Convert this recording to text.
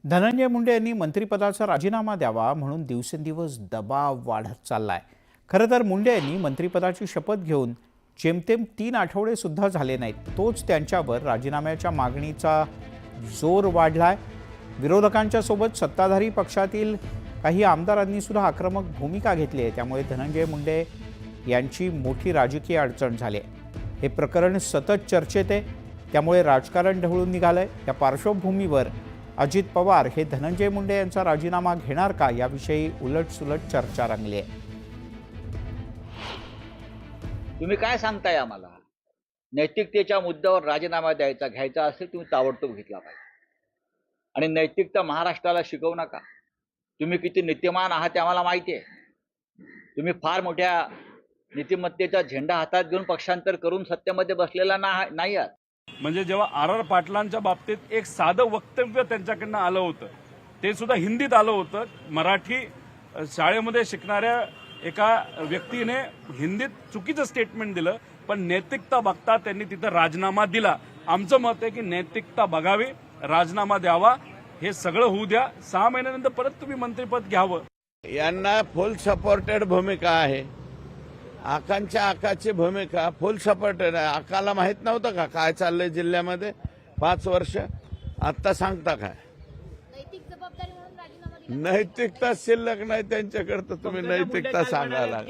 धनंजय मुंडे यांनी मंत्रिपदाचा राजीनामा द्यावा म्हणून दिवसेंदिवस दबाव वाढत चाललाय। खरं तर मुंडे यांनी मंत्रिपदाची शपथ घेऊन जेमतेम 3 आठवडे सुद्धा झाले नाहीत, तोच त्यांच्यावर राजीनाम्याच्या मागणीचा जोर वाढलाय। विरोधकांच्या सोबत सत्ताधारी पक्षातील काही आमदारांनी सुद्धा आक्रमक भूमिका घेतली आहे, त्यामुळे धनंजय मुंडे यांची मोठी राजकीय अडचण झाली आहे। हे प्रकरण सतत चर्चेत आहे, त्यामुळे राजकारण ढवळून निघालंय। त्या पार्श्वभूमीवर अजित पवार हे धनंजय मुंडे यांचा राजीनामा घेणार का याविषयी उलटसुलट चर्चा रंगली आहे। तुम्ही काय सांगताय आम्हाला? नैतिकतेच्या मुद्द्यावर राजीनामा घ्यायचा असेल तुम्ही ताबडतोब घेतला पाहिजे। आणि नैतिकता महाराष्ट्राला शिकवू नका। तुम्ही किती नीतिमान आहात ते आम्हाला माहिती आहे। तुम्ही फार मोठ्या नीतिमत्तेचा झेंडा हातात घेऊन पक्षांतर करून सत्तेमध्ये बसलेला नाही आहात। म्हणजे जेव्हा आर पाटलांच्या बाबतीत एक साधं वक्तव्य त्यांच्याकडनं आलं होतं, ते सुद्धा हिंदीत आलं होतं। मराठी शाळेमध्ये शिकणाऱ्या एका व्यक्तीने हिंदीत चुकीचं स्टेटमेंट दिलं, पण नैतिकता बघता त्यांनी तिथं राजीनामा दिला। आमचं मत आहे की नैतिकता बघावी, राजीनामा द्यावा, हे सगळं होऊ द्या। 6 महिन्यानंतर परत तुम्ही मंत्रिपद घ्यावं। यांना फुल सपोर्टेड भूमिका आहे। आकांची भूमिका फुल सपोर्टेड आहे। आकाला माहित नव्हतं का काय चाललंय जिल्ह्यामध्ये 5 वर्ष? आता सांगता काय? नैतिकता शिल्लक नाही त्यांच्याकडे, तर तुम्ही नैतिकता सांगायला